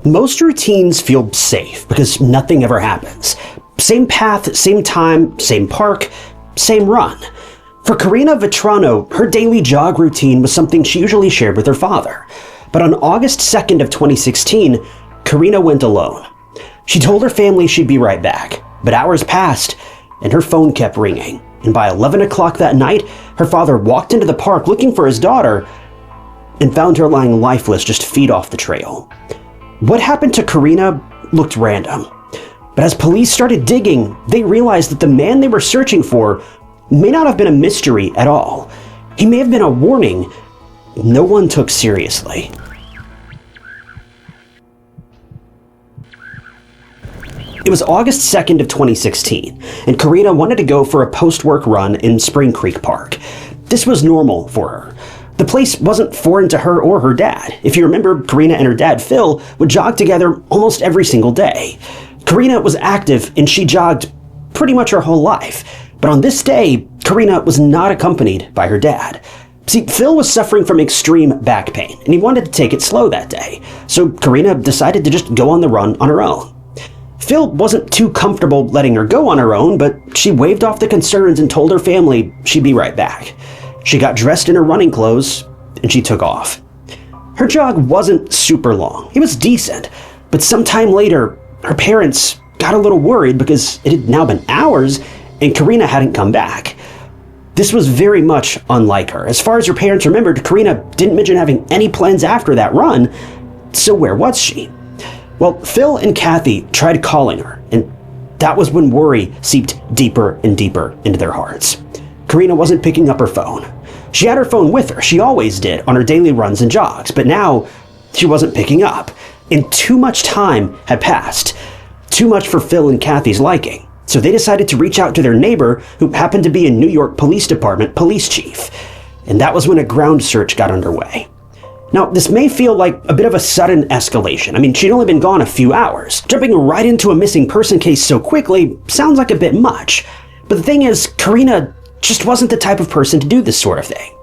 Most routines feel safe because nothing ever happens. Same path, same time, same park, same run. For Karina Vetrano, her daily jog routine was something she usually shared with her father. But on August 2nd of 2016, Karina went alone. She told her family she'd be right back, but hours passed and her phone kept ringing. And by 11 o'clock that night, her father walked into the park looking for his daughter and found her lying lifeless just feet off the trail. What happened to Karina looked random, but as police started digging, they realized that the man they were searching for may not have been a mystery at all. He may have been a warning no one took seriously. It was August 2nd of 2016, and Karina wanted to go for a post-work run in Spring Creek Park. This was normal for her. The place wasn't foreign to her or her dad. If you remember, Karina and her dad, Phil, would jog together almost every single day. Karina was active and she jogged pretty much her whole life. But on this day, Karina was not accompanied by her dad. See, Phil was suffering from extreme back pain and he wanted to take it slow that day. So Karina decided to just go on the run on her own. Phil wasn't too comfortable letting her go on her own, but she waved off the concerns and told her family she'd be right back. She got dressed in her running clothes, and she took off. Her jog wasn't super long. It was decent, but sometime later, her parents got a little worried because it had now been hours, and Karina hadn't come back. This was very much unlike her. As far as her parents remembered, Karina didn't mention having any plans after that run, so where was she? Well, Phil and Kathy tried calling her, and that was when worry seeped deeper and deeper into their hearts. Karina wasn't picking up her phone. She had her phone with her, she always did, on her daily runs and jogs, but now she wasn't picking up. And too much time had passed. Too much for Phil and Kathy's liking. So they decided to reach out to their neighbor, who happened to be a New York Police Department police chief. And that was when a ground search got underway. Now, this may feel like a bit of a sudden escalation. I mean, she'd only been gone a few hours. Jumping right into a missing person case so quickly sounds like a bit much. But the thing is, Karina just wasn't the type of person to do this sort of thing.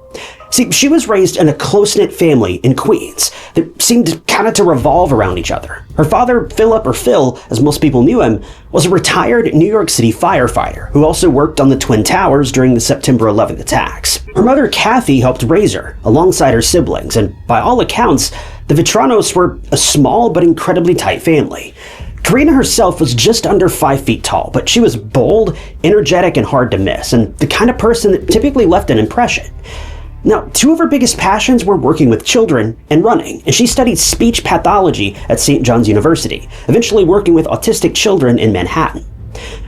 See, she was raised in a close-knit family in Queens that seemed kind of to revolve around each other. Her father, Philip, or Phil, as most people knew him, was a retired New York City firefighter who also worked on the Twin Towers during the September 11th attacks. Her mother, Kathy, helped raise her alongside her siblings, and by all accounts, the Vetranos were a small but incredibly tight family. Karina herself was just under 5 feet tall, but she was bold, energetic, and hard to miss, and the kind of person that typically left an impression. Now, two of her biggest passions were working with children and running, and she studied speech pathology at St. John's University, eventually working with autistic children in Manhattan.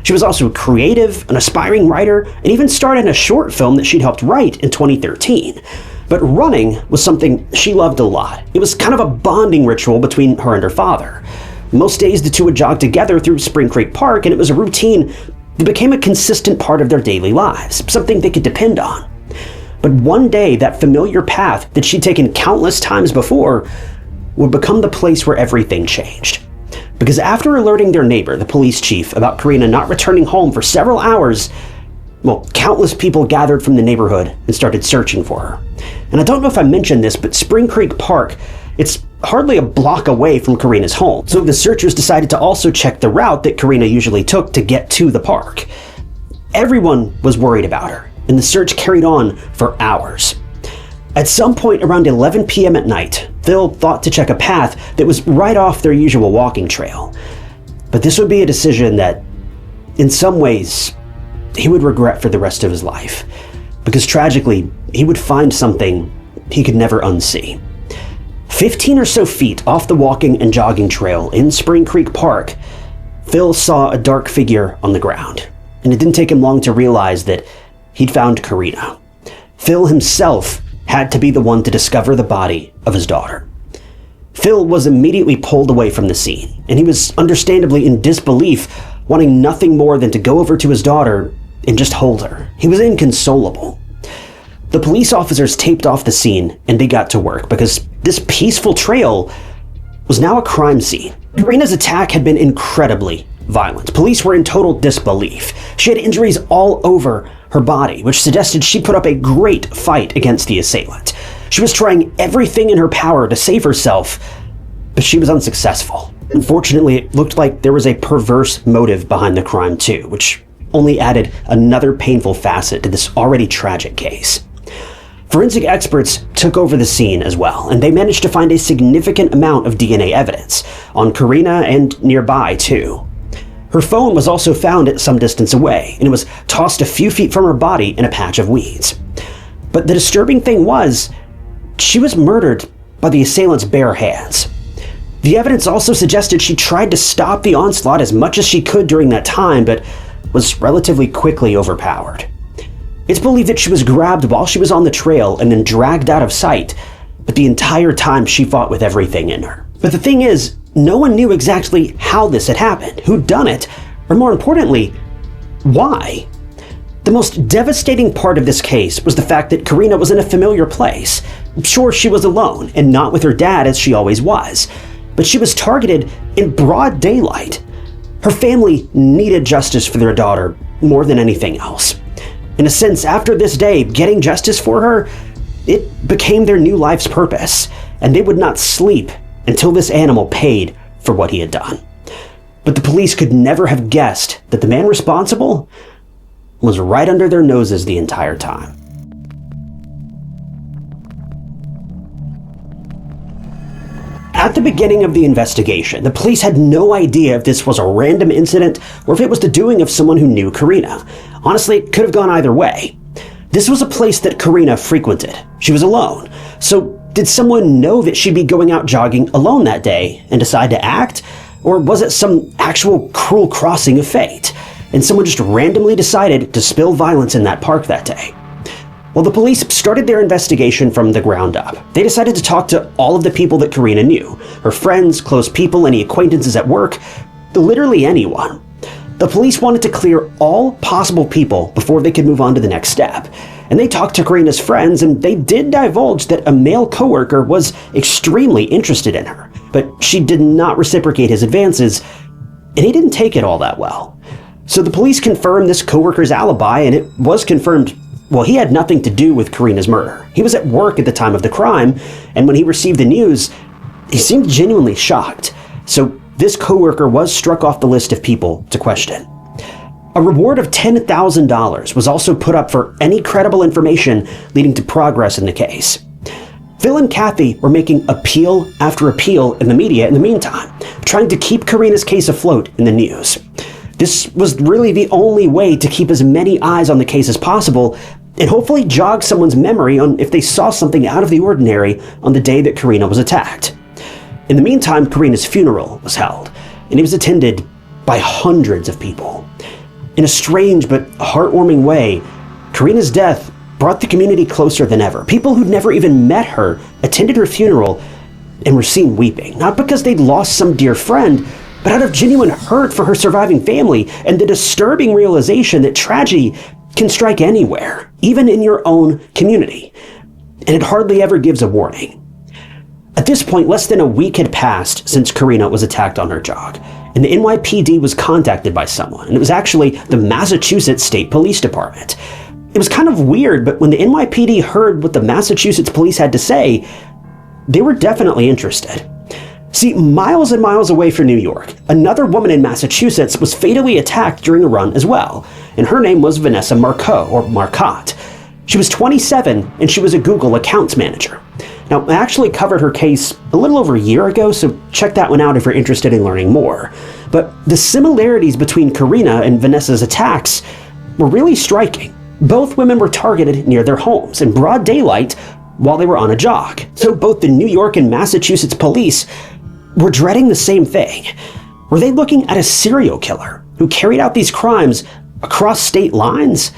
She was also creative, an aspiring writer, and even starred in a short film that she'd helped write in 2013. But running was something she loved a lot. It was kind of a bonding ritual between her and her father. Most days the two would jog together through Spring Creek Park, and it was a routine that became a consistent part of their daily lives, something they could depend on. But one day, that familiar path that she'd taken countless times before would become the place where everything changed. Because after alerting their neighbor, the police chief, about Karina not returning home for several hours, well, countless people gathered from the neighborhood and started searching for her. And I don't know if I mentioned this, but Spring Creek Park, it's hardly a block away from Karina's home. So the searchers decided to also check the route that Karina usually took to get to the park. Everyone was worried about her, and the search carried on for hours. At some point around 11 p.m. at night, Phil thought to check a path that was right off their usual walking trail. But this would be a decision that, in some ways, he would regret for the rest of his life. Because tragically, he would find something he could never unsee. 15 or so feet off the walking and jogging trail in Spring Creek Park, Phil saw a dark figure on the ground. And it didn't take him long to realize that he'd found Karina. Phil himself had to be the one to discover the body of his daughter. Phil was immediately pulled away from the scene, and he was understandably in disbelief, wanting nothing more than to go over to his daughter and just hold her. He was inconsolable. The police officers taped off the scene, and they got to work, because this peaceful trail was now a crime scene. Karina's attack had been incredibly violent. Police were in total disbelief. She had injuries all over her body, which suggested she put up a great fight against the assailant. She was trying everything in her power to save herself, but she was unsuccessful. Unfortunately, it looked like there was a perverse motive behind the crime too, which only added another painful facet to this already tragic case. Forensic experts took over the scene as well, and they managed to find a significant amount of DNA evidence on Karina and nearby too. Her phone was also found at some distance away, and it was tossed a few feet from her body in a patch of weeds. But the disturbing thing was, she was murdered by the assailant's bare hands. The evidence also suggested she tried to stop the onslaught as much as she could during that time, but was relatively quickly overpowered. It's believed that she was grabbed while she was on the trail and then dragged out of sight, but the entire time she fought with everything in her. But the thing is, no one knew exactly how this had happened, who'd done it, or more importantly, why. The most devastating part of this case was the fact that Karina was in a familiar place. Sure, she was alone, and not with her dad as she always was, but she was targeted in broad daylight. Her family needed justice for their daughter more than anything else. In a sense, after this day, getting justice for her, it became their new life's purpose, and they would not sleep until this animal paid for what he had done. But the police could never have guessed that the man responsible was right under their noses the entire time. At the beginning of the investigation, the police had no idea if this was a random incident or if it was the doing of someone who knew Karina. Honestly, it could have gone either way. This was a place that Karina frequented. She was alone. So did someone know that she'd be going out jogging alone that day and decide to act? Or was it some actual cruel crossing of fate, and someone just randomly decided to spill violence in that park that day? Well, the police started their investigation from the ground up. They decided to talk to all of the people that Karina knew, her friends, close people, any acquaintances at work, literally anyone. The police wanted to clear all possible people before they could move on to the next step. And they talked to Karina's friends, and they did divulge that a male coworker was extremely interested in her, but she did not reciprocate his advances, and he didn't take it all that well. So the police confirmed this coworker's alibi, and it was confirmed, well, he had nothing to do with Karina's murder. He was at work at the time of the crime, and when he received the news, he seemed genuinely shocked. So this coworker was struck off the list of people to question. A reward of $10,000 was also put up for any credible information leading to progress in the case. Phil and Kathy were making appeal after appeal in the media in the meantime, trying to keep Karina's case afloat in the news. This was really the only way to keep as many eyes on the case as possible and hopefully jog someone's memory on if they saw something out of the ordinary on the day that Karina was attacked. In the meantime, Karina's funeral was held, and it was attended by hundreds of people. In a strange but heartwarming way, Karina's death brought the community closer than ever. People who'd never even met her attended her funeral and were seen weeping, not because they'd lost some dear friend, but out of genuine hurt for her surviving family and the disturbing realization that tragedy can strike anywhere, even in your own community. And it hardly ever gives a warning. At this point, less than a week had passed since Karina was attacked on her jog, and the NYPD was contacted by someone, and it was actually the Massachusetts State Police Department. It was kind of weird, but when the NYPD heard what the Massachusetts police had to say, they were definitely interested. See, miles and miles away from New York, another woman in Massachusetts was fatally attacked during a run as well, and her name was Vanessa Marcotte. She was 27, and she was a Google accounts manager. Now, I actually covered her case a little over a year ago, so check that one out if you're interested in learning more. But the similarities between Karina and Vanessa's attacks were really striking. Both women were targeted near their homes in broad daylight while they were on a jog. So both the New York and Massachusetts police were dreading the same thing. Were they looking at a serial killer who carried out these crimes across state lines?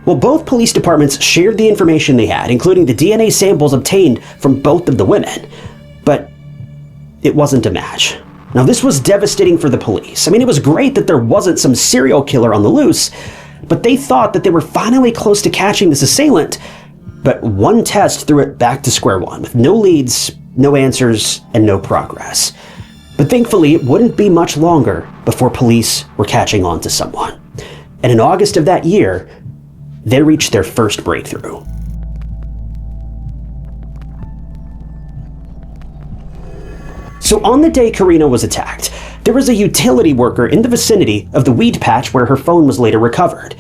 Well, both police departments shared the information they had, including the DNA samples obtained from both of the women. But it wasn't a match. Now, this was devastating for the police. I mean, it was great that there wasn't some serial killer on the loose, but they thought that they were finally close to catching this assailant. But one test threw it back to square one, with no leads, no answers, and no progress. But thankfully, it wouldn't be much longer before police were catching on to someone. And in August of that year, they reached their first breakthrough. So on the day Karina was attacked, there was a utility worker in the vicinity of the weed patch where her phone was later recovered.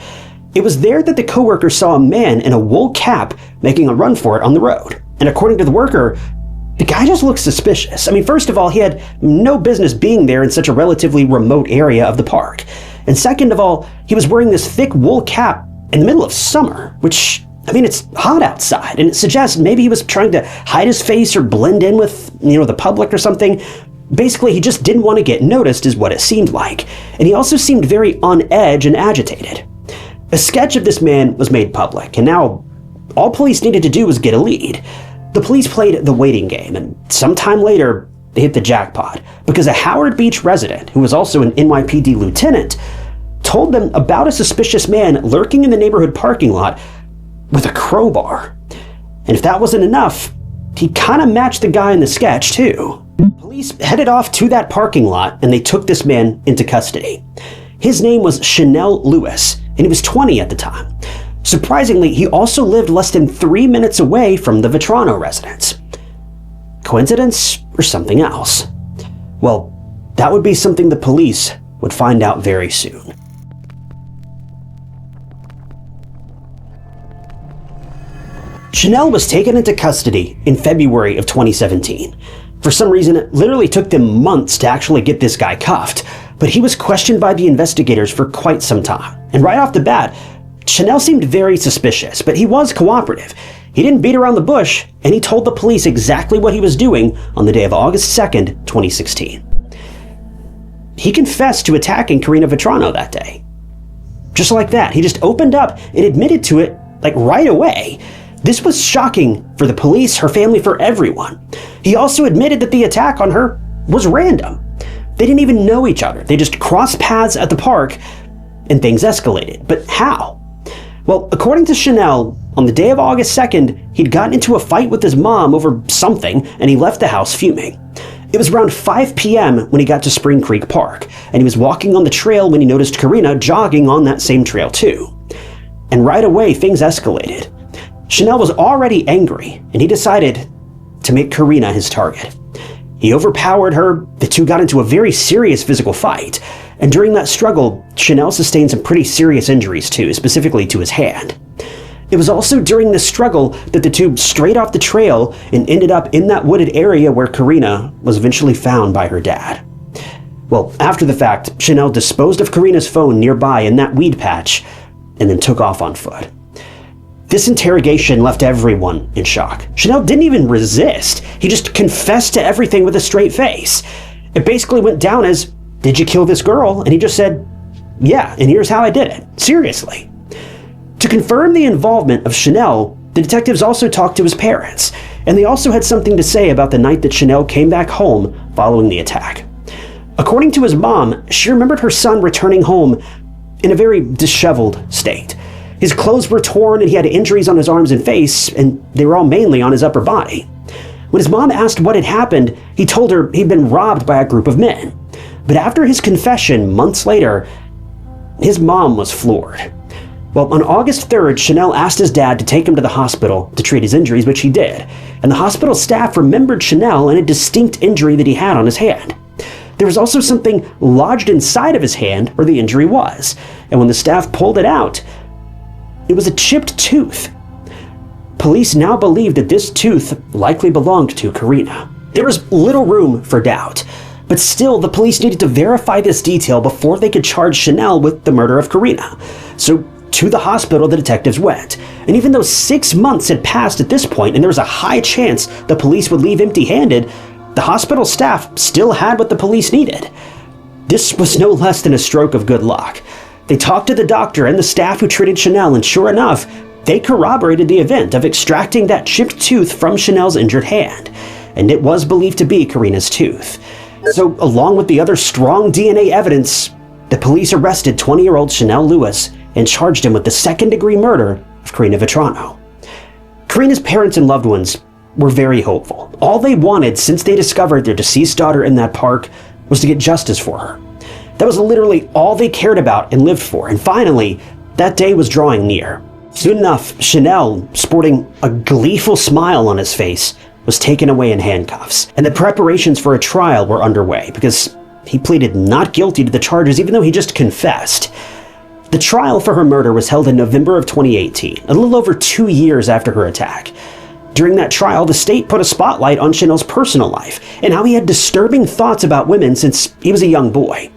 It was there that the coworker saw a man in a wool cap making a run for it on the road. And according to the worker, the guy just looked suspicious. I mean, first of all, he had no business being there in such a relatively remote area of the park. And second of all, he was wearing this thick wool cap in the middle of summer, which, I mean, it's hot outside, and it suggests maybe he was trying to hide his face or blend in with, the public or something. Basically, he just didn't want to get noticed is what it seemed like. And he also seemed very on edge and agitated. A sketch of this man was made public, and now all police needed to do was get a lead. The police played the waiting game, and sometime later, they hit the jackpot, because a Howard Beach resident, who was also an NYPD lieutenant, told them about a suspicious man lurking in the neighborhood parking lot with a crowbar. And if that wasn't enough, he kind of matched the guy in the sketch, too. Police headed off to that parking lot, and they took this man into custody. His name was Chanel Lewis, and he was 20 at the time. Surprisingly, he also lived less than 3 minutes away from the Vetrano residence. Coincidence or something else? Well, that would be something the police would find out very soon. Chanel was taken into custody in February of 2017. For some reason, it literally took them months to actually get this guy cuffed, but he was questioned by the investigators for quite some time. And right off the bat, Chanel seemed very suspicious, but he was cooperative. He didn't beat around the bush, and he told the police exactly what he was doing on the day of August 2nd, 2016. He confessed to attacking Karina Vetrano that day. Just like that, he just opened up and admitted to it, right away. This was shocking for the police, her family, for everyone. He also admitted that the attack on her was random. They didn't even know each other. They just crossed paths at the park, and things escalated. But how? Well, according to Chanel, on the day of August 2nd, he'd gotten into a fight with his mom over something, and he left the house fuming. It was around 5 p.m. when he got to Spring Creek Park, and he was walking on the trail when he noticed Karina jogging on that same trail too. And right away, things escalated. Chanel was already angry, and he decided to make Karina his target. He overpowered her, the two got into a very serious physical fight, and during that struggle, Chanel sustained some pretty serious injuries too, specifically to his hand. It was also during this struggle that the two strayed off the trail and ended up in that wooded area where Karina was eventually found by her dad. Well, after the fact, Chanel disposed of Karina's phone nearby in that weed patch, and then took off on foot. This interrogation left everyone in shock. Chanel didn't even resist. He just confessed to everything with a straight face. It basically went down as, "Did you kill this girl?" And he just said, "Yeah, and here's how I did it." Seriously. To confirm the involvement of Chanel, the detectives also talked to his parents, and they also had something to say about the night that Chanel came back home following the attack. According to his mom, she remembered her son returning home in a very disheveled state. His clothes were torn and he had injuries on his arms and face, and they were all mainly on his upper body. When his mom asked what had happened, he told her he'd been robbed by a group of men. But after his confession, months later, his mom was floored. Well, on August 3rd, Chanel asked his dad to take him to the hospital to treat his injuries, which he did. And the hospital staff remembered Chanel and a distinct injury that he had on his hand. There was also something lodged inside of his hand where the injury was. And when the staff pulled it out, it was a chipped tooth. Police now believe that this tooth likely belonged to Karina. There was little room for doubt, but still the police needed to verify this detail before they could charge Chanel with the murder of Karina. So to the hospital the detectives went, and even though 6 months had passed at this point and there was a high chance the police would leave empty-handed, the hospital staff still had what the police needed. This was no less than a stroke of good luck. They talked to the doctor and the staff who treated Chanel, and sure enough, they corroborated the event of extracting that chipped tooth from Chanel's injured hand, and it was believed to be Karina's tooth. So, along with the other strong DNA evidence, the police arrested 20-year-old Chanel Lewis and charged him with the second-degree murder of Karina Vetrano. Karina's parents and loved ones were very hopeful. All they wanted since they discovered their deceased daughter in that park was to get justice for her. That was literally all they cared about and lived for, and finally, that day was drawing near. Soon enough, Chanel, sporting a gleeful smile on his face, was taken away in handcuffs, and the preparations for a trial were underway because he pleaded not guilty to the charges even though he just confessed. The trial for her murder was held in November of 2018, a little over 2 years after her attack. During that trial, the state put a spotlight on Chanel's personal life and how he had disturbing thoughts about women since he was a young boy.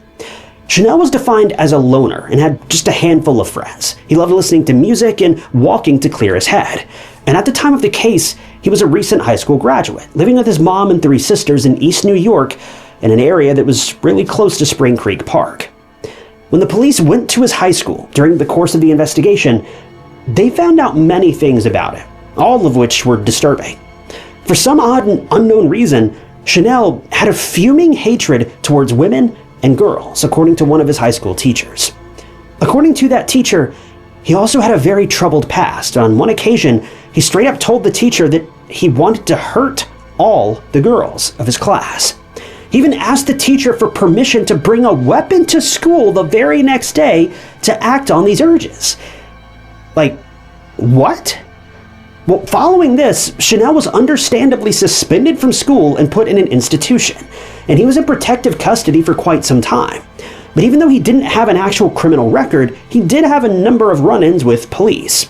Chanel was defined as a loner and had just a handful of friends. He loved listening to music and walking to clear his head. And at the time of the case, he was a recent high school graduate, living with his mom and 3 sisters in East New York in an area that was really close to Spring Creek Park. When the police went to his high school during the course of the investigation, they found out many things about him, all of which were disturbing. For some odd and unknown reason, Chanel had a fuming hatred towards women and girls, according to one of his high school teachers. According to that teacher, he also had a very troubled past. On one occasion, he straight up told the teacher that he wanted to hurt all the girls of his class. He even asked the teacher for permission to bring a weapon to school the very next day to act on these urges. Like, what? Well, following this, Chanel was understandably suspended from school and put in an institution, and he was in protective custody for quite some time. But even though he didn't have an actual criminal record, he did have a number of run-ins with police.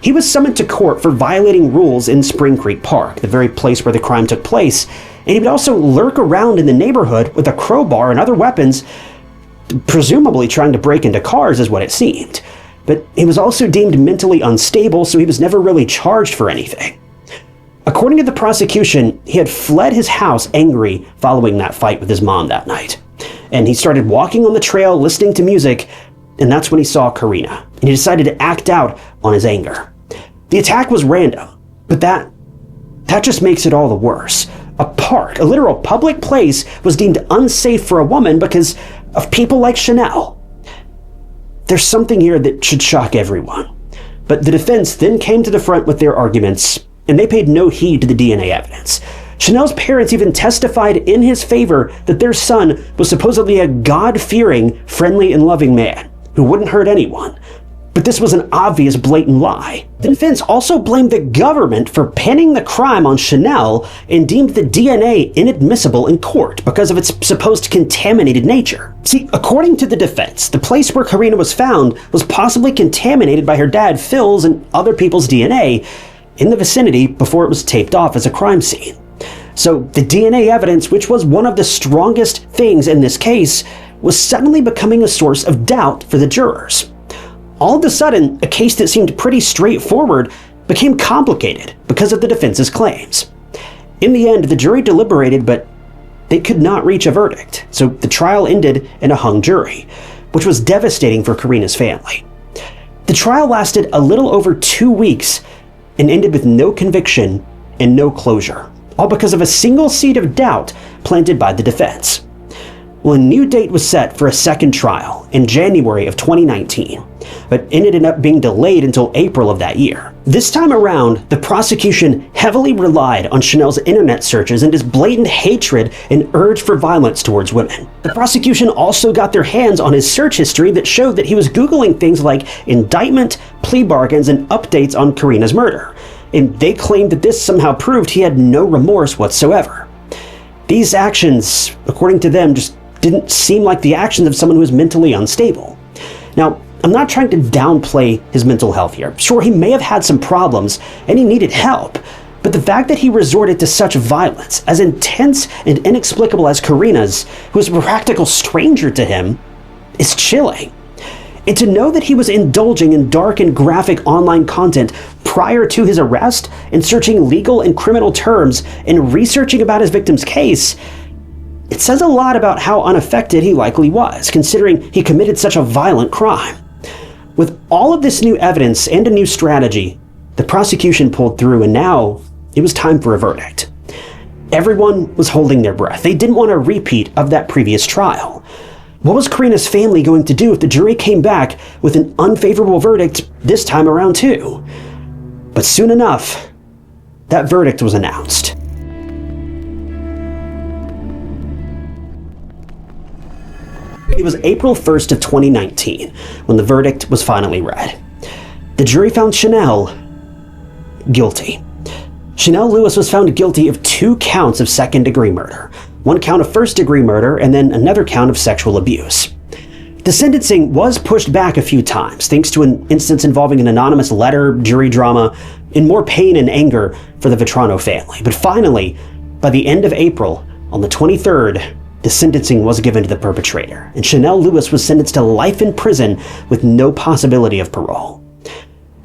He was summoned to court for violating rules in Spring Creek Park, the very place where the crime took place, and he would also lurk around in the neighborhood with a crowbar and other weapons, presumably trying to break into cars is what it seemed. But he was also deemed mentally unstable, so he was never really charged for anything. According to the prosecution, he had fled his house angry following that fight with his mom that night. And he started walking on the trail, listening to music, and that's when he saw Karina, and he decided to act out on his anger. The attack was random, but that just makes it all the worse. A park, a literal public place, was deemed unsafe for a woman because of people like Chanel. There's something here that should shock everyone. But the defense then came to the front with their arguments, and they paid no heed to the DNA evidence. Chanel's parents even testified in his favor that their son was supposedly a God-fearing, friendly, and loving man who wouldn't hurt anyone. But this was an obvious, blatant lie. The defense also blamed the government for pinning the crime on Chanel and deemed the DNA inadmissible in court because of its supposed contaminated nature. See, according to the defense, the place where Karina was found was possibly contaminated by her dad Phil's and other people's DNA in the vicinity before it was taped off as a crime scene. So the DNA evidence, which was one of the strongest things in this case, was suddenly becoming a source of doubt for the jurors. All of a sudden, a case that seemed pretty straightforward became complicated because of the defense's claims. In the end, the jury deliberated, but they could not reach a verdict, so the trial ended in a hung jury, which was devastating for Karina's family. The trial lasted a little over 2 weeks and ended with no conviction and no closure, all because of a single seed of doubt planted by the defense. Well, a new date was set for a second trial in January of 2019, but it ended up being delayed until April of that year. This time around, the prosecution heavily relied on Chanel's internet searches and his blatant hatred and urge for violence towards women. The prosecution also got their hands on his search history that showed that he was Googling things like indictment, plea bargains, and updates on Karina's murder, and they claimed that this somehow proved he had no remorse whatsoever. These actions, according to them, just didn't seem like the actions of someone who was mentally unstable. Now, I'm not trying to downplay his mental health here. Sure, he may have had some problems and he needed help, but the fact that he resorted to such violence, as intense and inexplicable as Karina's, who was a practical stranger to him, is chilling. And to know that he was indulging in dark and graphic online content prior to his arrest and searching legal and criminal terms and researching about his victim's case, it says a lot about how unaffected he likely was, considering he committed such a violent crime. With all of this new evidence and a new strategy, the prosecution pulled through, and now it was time for a verdict. Everyone was holding their breath. They didn't want a repeat of that previous trial. What was Karina's family going to do if the jury came back with an unfavorable verdict this time around too? But soon enough, that verdict was announced. It was April 1st of 2019 when the verdict was finally read. The jury found Chanel guilty. Chanel Lewis was found guilty of 2 counts of second-degree murder, 1 count of first-degree murder, and then another count of sexual abuse. The sentencing was pushed back a few times, thanks to an instance involving an anonymous letter, jury drama, and more pain and anger for the Vetrano family. But finally, by the end of April, on the 23rd, the sentencing was given to the perpetrator, and Chanel Lewis was sentenced to life in prison with no possibility of parole.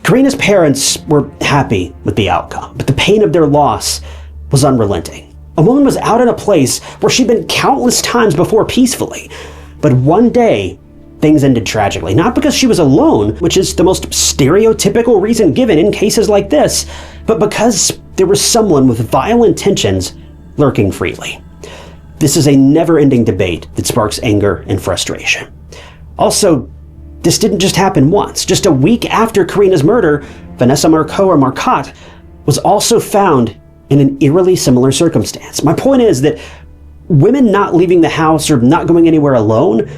Karina's parents were happy with the outcome, but the pain of their loss was unrelenting. A woman was out in a place where she'd been countless times before peacefully, but one day, things ended tragically. Not because she was alone, which is the most stereotypical reason given in cases like this, but because there was someone with vile intentions lurking freely. This is a never-ending debate that sparks anger and frustration. Also, this didn't just happen once. Just a week after Karina's murder, Vanessa Marcotte was also found in an eerily similar circumstance. My point is that women not leaving the house or not going anywhere alone,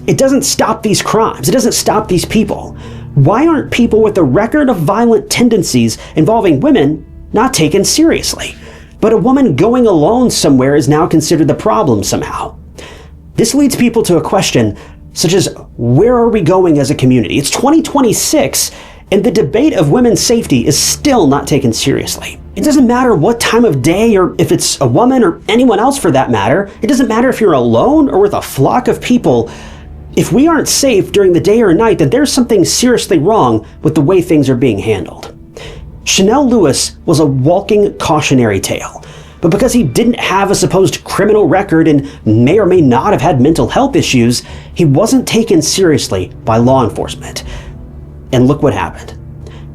it doesn't stop these crimes. It doesn't stop these people. Why aren't people with a record of violent tendencies involving women not taken seriously? But a woman going alone somewhere is now considered the problem somehow. This leads people to a question such as, where are we going as a community? It's 2026, and the debate of women's safety is still not taken seriously. It doesn't matter what time of day, or if it's a woman or anyone else for that matter. It doesn't matter if you're alone or with a flock of people. If we aren't safe during the day or night, then there's something seriously wrong with the way things are being handled. Chanel Lewis was a walking cautionary tale, but because he didn't have a supposed criminal record and may or may not have had mental health issues, he wasn't taken seriously by law enforcement. And look what happened.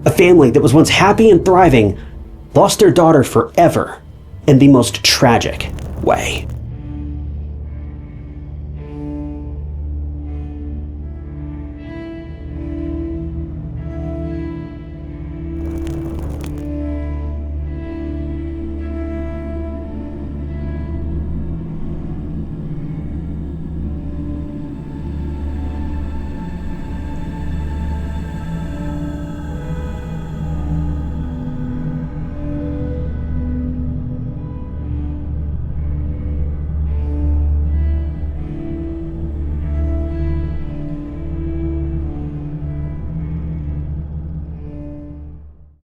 A family that was once happy and thriving lost their daughter forever in the most tragic way.